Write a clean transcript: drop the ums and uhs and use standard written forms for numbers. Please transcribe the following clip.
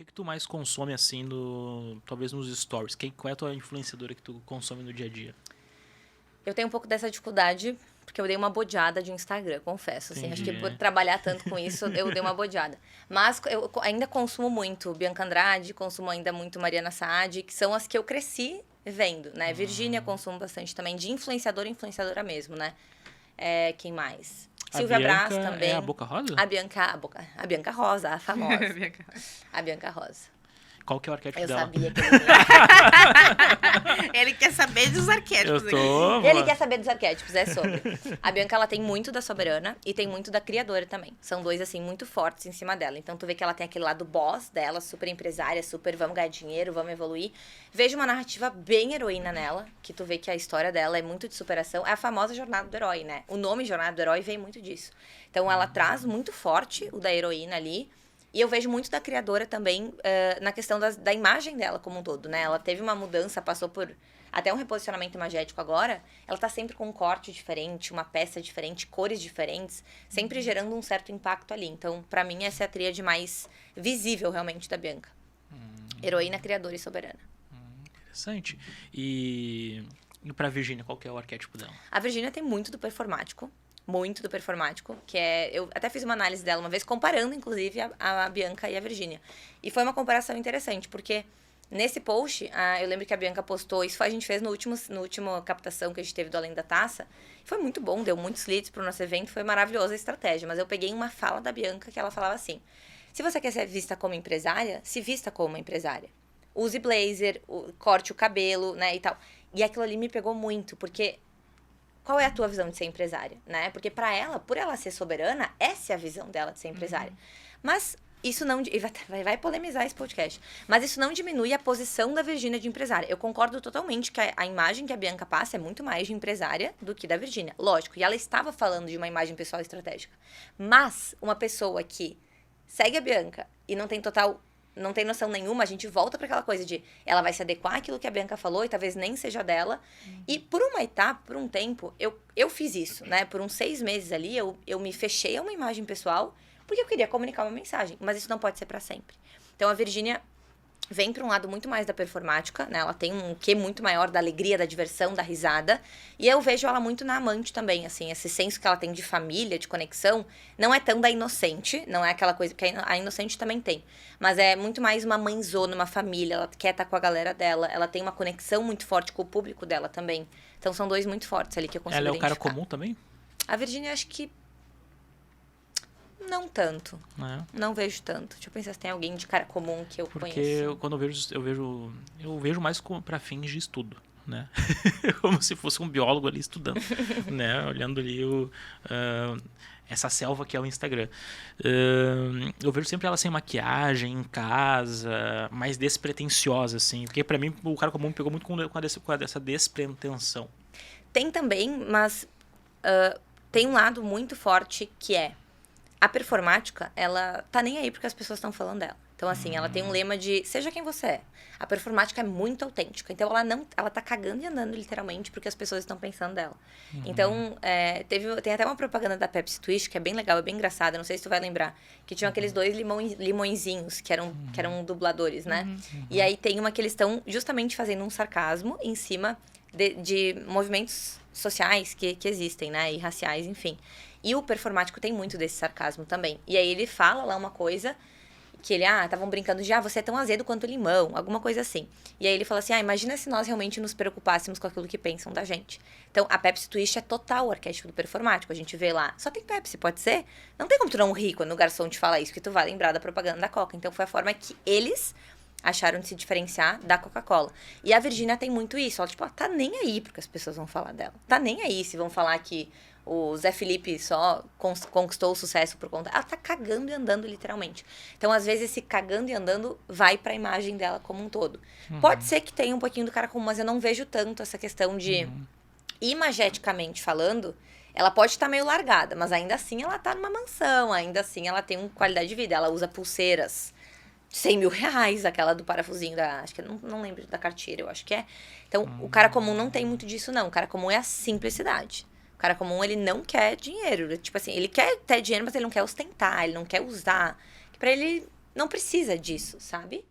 que tu mais consome, assim, talvez nos stories? Qual é a tua influenciadora que tu consome no dia a dia? Eu tenho um pouco dessa dificuldade, porque eu dei uma bodeada de Instagram, confesso. Assim, acho que Entendi. por trabalhar tanto com isso, eu dei uma bodeada. Mas eu ainda consumo muito Bianca Andrade, consumo ainda muito Mariana Saad, que são as que eu cresci vendo, né? Virgínia consumo bastante também, de influenciadora mesmo, né? Quem mais? A Silvia Bianca Braz também. é a Boca Rosa? A Bianca Rosa, a famosa. A Bianca Rosa. Qual que é o arquétipo Eu dela? sabia que ele ia. Ele quer saber dos arquétipos Eu tô... Ele quer saber dos arquétipos, é sobre. A Bianca, ela tem muito da soberana e tem muito da criadora também. São dois, assim, muito fortes em cima dela. Então, tu vê que ela tem aquele lado boss dela, super empresária, super vamos ganhar dinheiro, vamos evoluir. Vejo uma narrativa bem heroína nela, que tu vê que a história dela é muito de superação. É a famosa jornada do herói, né? O nome Jornada do Herói vem muito disso. Então, ela traz muito forte o da heroína ali. E eu vejo muito da criadora também na questão da imagem dela como um todo, né? Ela teve uma mudança, passou por até um reposicionamento imagético agora. Ela tá sempre com um corte diferente, uma peça diferente, cores diferentes, sempre gerando um certo impacto ali. Então, pra mim, essa é a tríade mais visível, realmente, da Bianca. Heroína, criadora e soberana. Interessante. E pra Virgínia, qual que é o arquétipo dela? A Virgínia tem muito do performático. Muito do performático, que é... Eu até fiz uma análise dela uma vez, comparando, inclusive, a Bianca e a Virgínia. E foi uma comparação interessante, porque nesse post, eu lembro que a Bianca postou, isso a gente fez no último captação que a gente teve do Além da Taça. Foi muito bom, deu muitos leads pro nosso evento, foi maravilhosa a estratégia. Mas eu peguei uma fala da Bianca que ela falava assim: se você quer ser vista como empresária, se vista como uma empresária. Use blazer, corte o cabelo, né, e tal. E aquilo ali me pegou muito, porque... Qual é a tua visão de ser empresária, né? Porque pra ela, por ela ser soberana, essa é a visão dela de ser empresária. Mas isso não... Vai polemizar esse podcast. Mas isso não diminui a posição da Virgínia de empresária. Eu concordo totalmente que a imagem que a Bianca passa é muito mais de empresária do que da Virgínia. Lógico, e ela estava falando de uma imagem pessoal estratégica. Mas uma pessoa que segue a Bianca e não tem noção nenhuma, a gente volta para aquela coisa de ela vai se adequar àquilo que a Bianca falou e talvez nem seja dela. E por uma etapa, por um tempo, eu fiz isso, né? Por uns 6 meses ali, eu me fechei a uma imagem pessoal porque eu queria comunicar uma mensagem. Mas isso não pode ser para sempre. Então, a Virgínia vem para um lado muito mais da performática, né? Ela tem um quê muito maior da alegria, da diversão, da risada. E eu vejo ela muito na Amante também, assim. Esse senso que ela tem de família, de conexão, não é tão da Inocente. Não é aquela coisa que a Inocente também tem. Mas é muito mais uma mãezona, uma família. Ela quer estar com a galera dela. Ela tem uma conexão muito forte com o público dela também. Então, são dois muito fortes ali que eu consigo Ela é o cara identificar. comum também? A Virgínia, acho que... Não tanto. É. Não vejo tanto. Deixa eu pensar se tem alguém de cara comum que eu Porque conheço. quando eu vejo mais pra fins de estudo, né? Como se fosse um biólogo ali estudando, né? Olhando ali essa selva que é o Instagram. Eu vejo sempre ela sem maquiagem, em casa, mais despretensiosa, assim. Porque pra mim o cara comum me pegou muito com essa despretensão. Tem também, mas tem um lado muito forte que é a performática, ela tá nem aí porque as pessoas estão falando dela. Então, assim, ela tem um lema de seja quem você é. A performática é muito autêntica. Então, ela tá cagando e andando, literalmente, porque as pessoas estão pensando dela. Então, tem até uma propaganda da Pepsi Twist, que é bem legal, é bem engraçada, não sei se tu vai lembrar, que tinham aqueles 2 limõezinhos, que eram dubladores, né? E aí tem uma que eles estão justamente fazendo um sarcasmo em cima de movimentos sociais que existem, né? E raciais, enfim. E o performático tem muito desse sarcasmo também. E aí ele fala lá uma coisa que ele, estavam brincando de, você é tão azedo quanto limão, alguma coisa assim. E aí ele fala assim, imagina se nós realmente nos preocupássemos com aquilo que pensam da gente. Então, a Pepsi Twist é total o arquétipo do performático. A gente vê lá, só tem Pepsi, pode ser? Não tem como tu não rir quando o garçom te fala isso, que tu vai lembrar da propaganda da Coca. Então, foi a forma que eles acharam de se diferenciar da Coca-Cola. E a Virgínia tem muito isso. Ela, ela tá nem aí porque as pessoas vão falar dela. Tá nem aí se vão falar que o Zé Felipe só conquistou o sucesso por conta... Ela tá cagando e andando, literalmente. Então, às vezes, esse cagando e andando vai pra imagem dela como um todo. Pode ser que tenha um pouquinho do cara comum, mas eu não vejo tanto essa questão de... Imageticamente falando, ela pode estar meio largada, mas ainda assim ela tá numa mansão, ainda assim ela tem uma qualidade de vida. Ela usa pulseiras... 100 mil reais, aquela do parafusinho acho que não lembro da Cartier, eu acho que é. Então, o cara comum não tem muito disso, não. O cara comum é a simplicidade. O cara comum, ele não quer dinheiro. Tipo assim, ele quer ter dinheiro, mas ele não quer ostentar, ele não quer usar. Pra ele, não precisa disso, sabe?